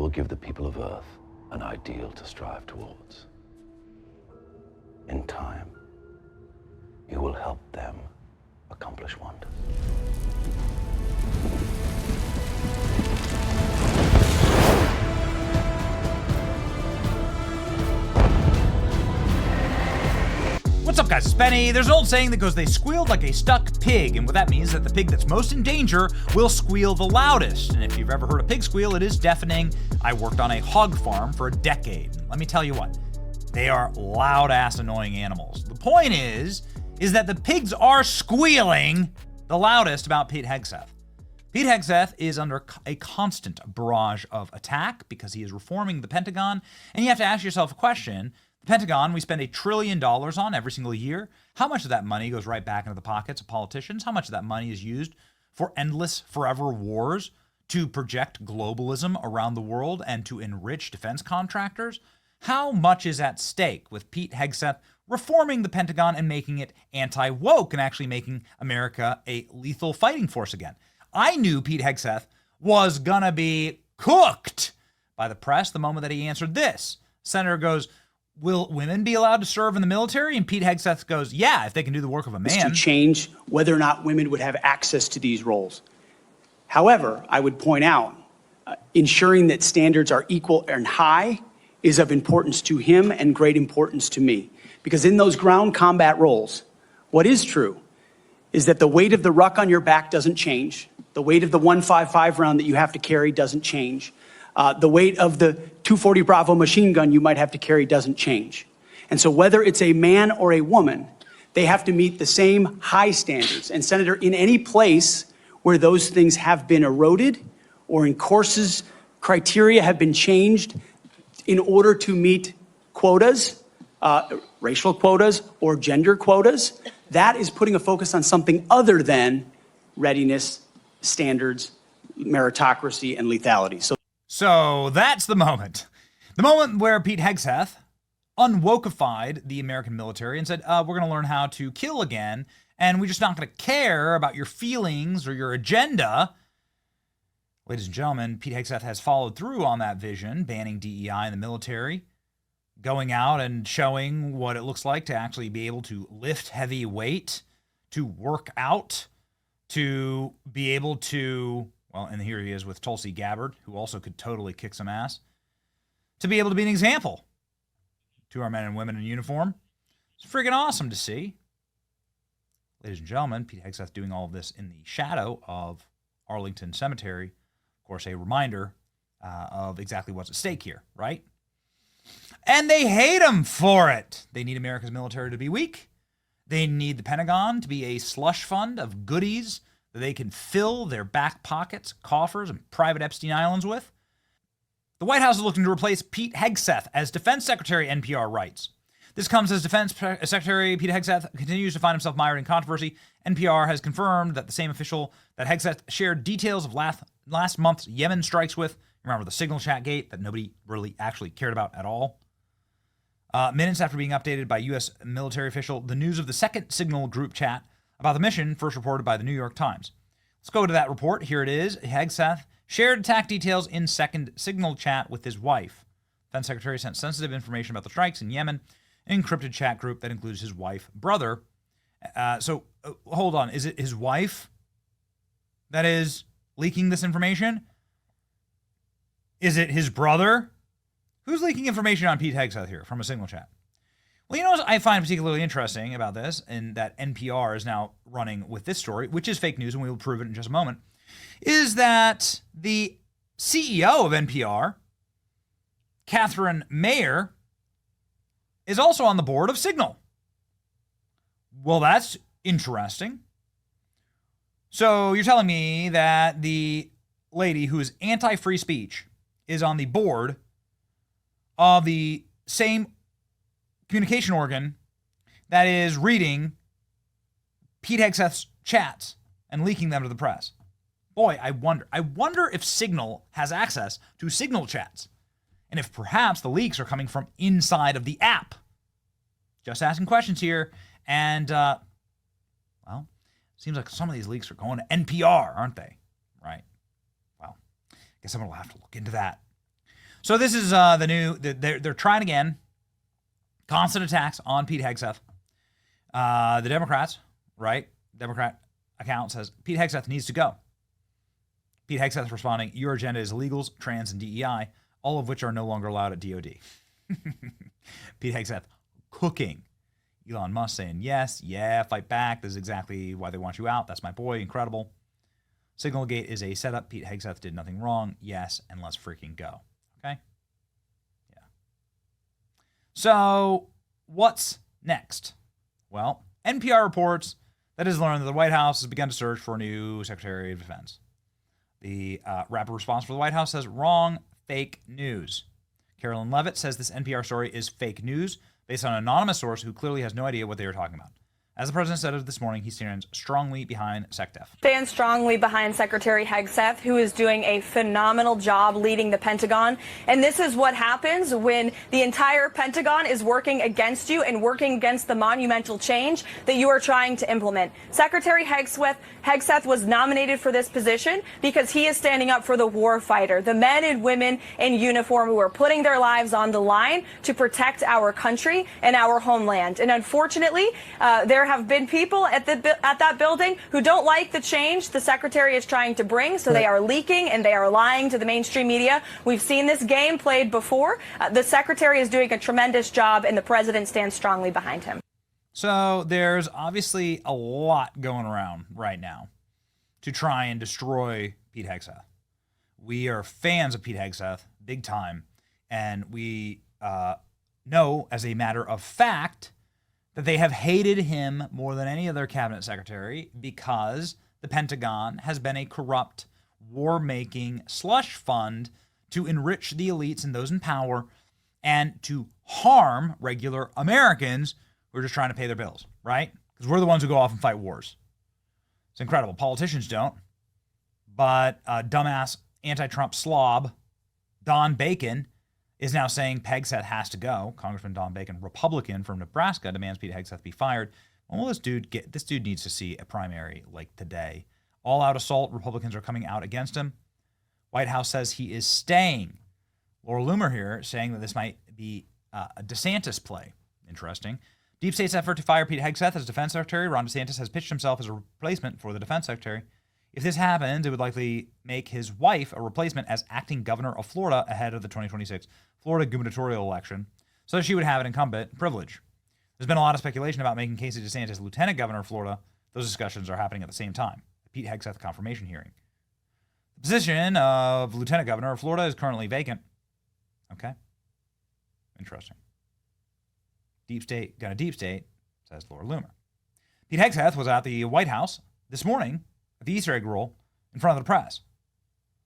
will give the people of Earth an ideal to strive towards. In time, you will help them accomplish wonders. What's up, guys? It's Benny. There's an old saying that goes, they squealed like a stuck pig, and what that means is that the pig that's most in danger will squeal the loudest. And if you've ever heard a pig squeal, it is deafening. I worked on a hog farm for a decade. Let me tell you what, they are loud-ass annoying animals. The point is that the pigs are squealing the loudest about Pete Hegseth. Pete Hegseth is under a constant barrage of attack because he is reforming the Pentagon, and you have to ask yourself a question. The Pentagon, we spend $1 trillion on every single year. How much of that money goes right back into the pockets of politicians? How much of that money is used for endless, forever wars to project globalism around the world and to enrich defense contractors? How much is at stake with Pete Hegseth reforming the Pentagon and making it anti-woke and actually making America a lethal fighting force again? I knew Pete Hegseth was gonna be cooked by the press the moment that he answered this. Senator goes, will women be allowed to serve in the military? And Pete Hegseth goes, yeah, if they can do the work of a man. To change whether or not women would have access to these roles. However, I would point out, ensuring that standards are equal and high is of importance to him and great importance to me. Because in those ground combat roles, what is true is that the weight of the ruck on your back doesn't change. The weight of the 155 round that you have to carry doesn't change. The weight of the 240 Bravo machine gun you might have to carry doesn't change. And so whether it's a man or a woman, they have to meet the same high standards. And Senator, in any place where those things have been eroded or in courses, criteria have been changed in order to meet quotas, racial quotas or gender quotas, that is putting a focus on something other than readiness, standards, meritocracy, and lethality. So that's the moment. The moment where Pete Hegseth unwokeified the American military and said, we're going to learn how to kill again, and we're just not going to care about your feelings or your agenda. Ladies and gentlemen, Pete Hegseth has followed through on that vision, banning DEI in the military, going out and showing what it looks like to actually be able to lift heavy weight, to work out, to be able to... Well, and here he is with Tulsi Gabbard, who also could totally kick some ass, to be able to be an example to our men and women in uniform. It's freaking awesome to see. Ladies and gentlemen, Pete Hegseth doing all of this in the shadow of Arlington Cemetery. Of course, a reminder of exactly what's at stake here, right? And they hate him for it. They need America's military to be weak. They need the Pentagon to be a slush fund of goodies that they can fill their back pockets, coffers, and private Epstein Islands with. The White House is looking to replace Pete Hegseth as Defense Secretary, NPR writes. This comes as Defense Secretary Pete Hegseth continues to find himself mired in controversy. NPR has confirmed that the same official that Hegseth shared details of last month's Yemen strikes with, remember the signal chat gate that nobody really actually cared about at all? Minutes after being updated by U.S. military official, the news of the second signal group chat about the mission first reported by the New York Times. Let's go to that report. Here it is. Hegseth shared attack details in second signal chat with his wife. Defense Secretary sent sensitive information about the strikes in Yemen, an encrypted chat group that includes his wife, brother. Hold on. Is it his wife that is leaking this information? Is it his brother? Who's leaking information on Pete Hegseth here from a signal chat? Well, you know what I find particularly interesting about this, and that NPR is now running with this story, which is fake news, and we will prove it in just a moment, is that the CEO of NPR, Catherine Mayer, is also on the board of Signal. Well, that's interesting. So you're telling me that the lady who is anti-free speech is on the board of the same communication organ that is reading Pete Hegseth's chats and leaking them to the press. Boy, I wonder if Signal has access to Signal chats, and if perhaps the leaks are coming from inside of the app. Just asking questions here, and well, seems like some of these leaks are going to NPR, aren't they? Right. Well, I guess someone will have to look into that. So this is the new. They're trying again. Constant attacks on Pete Hegseth. The Democrats, right? Democrat account says Pete Hegseth needs to go. Pete Hegseth responding, your agenda is illegals, trans, and DEI, all of which are no longer allowed at DOD. Pete Hegseth cooking. Elon Musk saying, yes, yeah, fight back. This is exactly why they want you out. That's my boy. Incredible. Signalgate is a setup. Pete Hegseth did nothing wrong. Yes, and let's freaking go. Okay? Yeah. So, what's next? Well, NPR reports that it has learned that the White House has begun to search for a new Secretary of Defense. The rapid response for the White House says, wrong, fake news. Carolyn Levitt says this NPR story is fake news based on an anonymous source who clearly has no idea what they are talking about. As the president said this morning, he stands strongly behind SecDef. Stands strongly behind Secretary Hegseth, who is doing a phenomenal job leading the Pentagon. And this is what happens when the entire Pentagon is working against you and working against the monumental change that you are trying to implement. Secretary Hegseth was nominated for this position because he is standing up for the war fighter, the men and women in uniform who are putting their lives on the line to protect our country and our homeland. And unfortunately, there have been people at that building who don't like the change the secretary is trying to bring, so they are leaking and they are lying to the mainstream media. We've seen this game played before. The secretary is doing a tremendous job, and the president stands strongly behind him. So there's obviously a lot going around right now to try and destroy Pete Hegseth. We are fans of Pete Hegseth, big time, and we know as a matter of fact that they have hated him more than any other cabinet secretary because the Pentagon has been a corrupt, war-making slush fund to enrich the elites and those in power and to harm regular Americans who are just trying to pay their bills, right? Because we're the ones who go off and fight wars. It's incredible. Politicians don't. But dumbass anti-Trump slob Don Bacon is now saying Hegseth has to go. Congressman Don Bacon, Republican from Nebraska, demands Pete Hegseth be fired. Well, this dude needs to see a primary like today. All-out assault. Republicans are coming out against him. White House says he is staying. Laura Loomer here saying that this might be a DeSantis play. Interesting. Deep State's effort to fire Pete Hegseth as defense secretary. Ron DeSantis has pitched himself as a replacement for the defense secretary. If this happens, it would likely make his wife a replacement as acting governor of Florida ahead of the 2026 Florida gubernatorial election, so she would have an incumbent privilege. There's been a lot of speculation about making Casey DeSantis lieutenant governor of Florida. Those discussions are happening at the same time. The Pete Hegseth confirmation hearing. The position of lieutenant governor of Florida is currently vacant. Okay. Interesting. Deep state, says Laura Loomer. Pete Hegseth was at the White House this morning at the Easter egg roll in front of the press.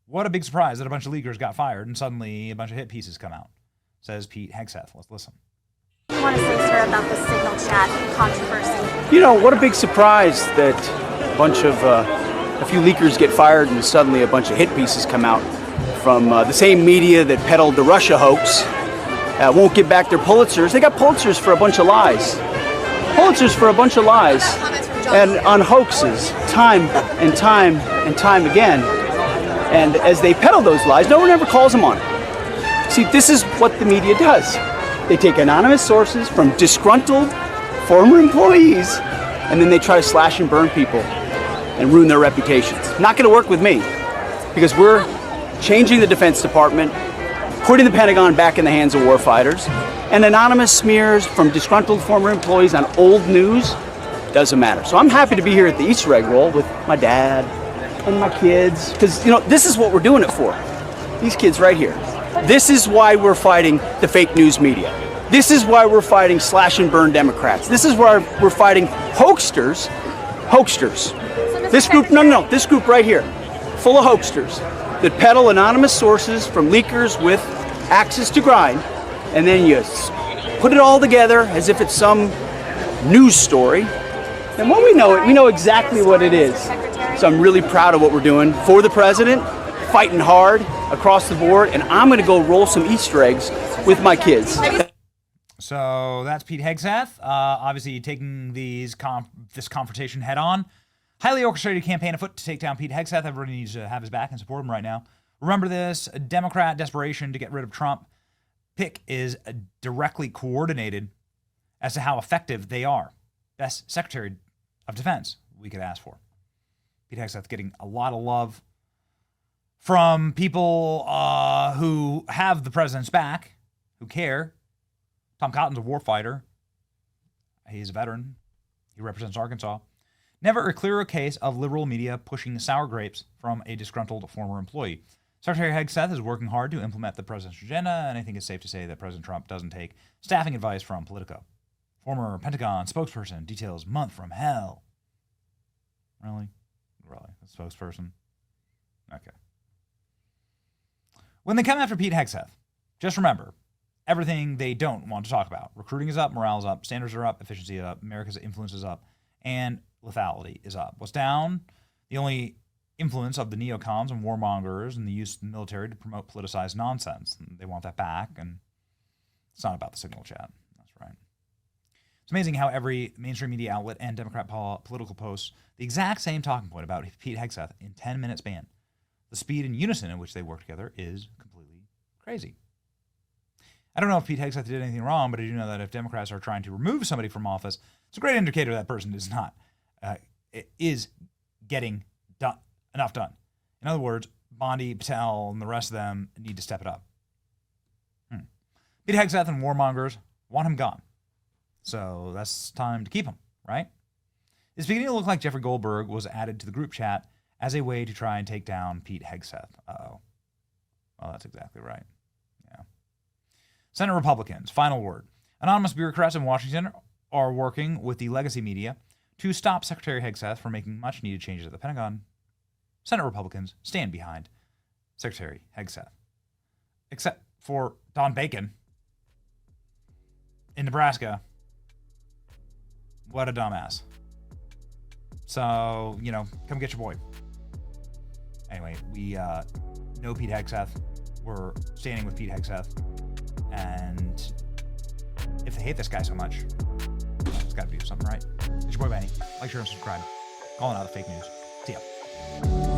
What a big surprise that a bunch of leakers got fired and suddenly a bunch of hit pieces come out, says Pete Hegseth. Let's listen. What do you want to say, sir, about the signal chat controversy? You know, what a big surprise that a few leakers get fired and suddenly a bunch of hit pieces come out from the same media that peddled the Russia hoax. Won't give back their Pulitzers. They got Pulitzers for a bunch of lies. Pulitzers for a bunch of lies and on hoaxes time and time and time again. And as they peddle those lies, no one ever calls them on it. See, this is what the media does. They take anonymous sources from disgruntled former employees, and then they try to slash and burn people and ruin their reputations. Not going to work with me, because we're changing the Defense Department, putting the Pentagon back in the hands of warfighters, and anonymous smears from disgruntled former employees on old news doesn't matter. So I'm happy to be here at the Easter egg roll with my dad and my kids, because, you know, this is what we're doing it for. These kids right here. This is why we're fighting the fake news media. This is why we're fighting slash and burn Democrats. This is why we're fighting hoaxsters. This group, this group right here, full of hoaxsters that peddle anonymous sources from leakers with axes to grind, and then you put it all together as if it's some news story. And when we know exactly what it is. So I'm really proud of what we're doing for the president, fighting hard across the board, and I'm going to go roll some Easter eggs with my kids. So that's Pete Hegseth, obviously taking this confrontation head on. Highly orchestrated campaign afoot to take down Pete Hegseth. Everybody needs to have his back and support him right now. Remember this, a Democrat desperation to get rid of Trump pick is directly coordinated as to how effective they are. Best Secretary of Defense we could ask for. Pete Hegseth getting a lot of love from people who have the president's back, who care. Tom Cotton's a warfighter. He's a veteran. He represents Arkansas. Never a clearer case of liberal media pushing sour grapes from a disgruntled former employee. Secretary Hegseth is working hard to implement the president's agenda, and I think it's safe to say that President Trump doesn't take staffing advice from Politico. Former Pentagon spokesperson details month from hell. Really? Really? A spokesperson? Okay. When they come after Pete Hegseth, just remember everything they don't want to talk about. Recruiting is up, morale is up, standards are up, efficiency is up, America's influence is up, and lethality is up. What's down? The only influence of the neocons and warmongers and the use of the military to promote politicized nonsense. They want that back, and it's not about the signal chat. That's right. It's amazing how every mainstream media outlet and Democrat political posts the exact same talking point about Pete Hegseth in 10-minute span. The speed and unison in which they work together is completely crazy. I don't know if Pete Hegseth did anything wrong, but I do know that if Democrats are trying to remove somebody from office, it's a great indicator that person is not getting enough done. In other words, Bondi, Patel, and the rest of them need to step it up. Pete Hegseth and warmongers want him gone. So that's time to keep him, right? It's beginning to look like Jeffrey Goldberg was added to the group chat as a way to try and take down Pete Hegseth. Uh-oh. Well, that's exactly right. Yeah. Senate Republicans, final word. Anonymous bureaucrats in Washington are working with the legacy media to stop Secretary Hegseth from making much-needed changes at the Pentagon. Senate Republicans stand behind Secretary Hegseth. Except for Don Bacon in Nebraska. What a dumbass. So, come get your boy. Anyway, we know Pete Hegseth. We're standing with Pete Hegseth. And if they hate this guy so much, it's got to do something right. It's your boy Benny. Like, share, and subscribe. Calling out the fake news. See ya.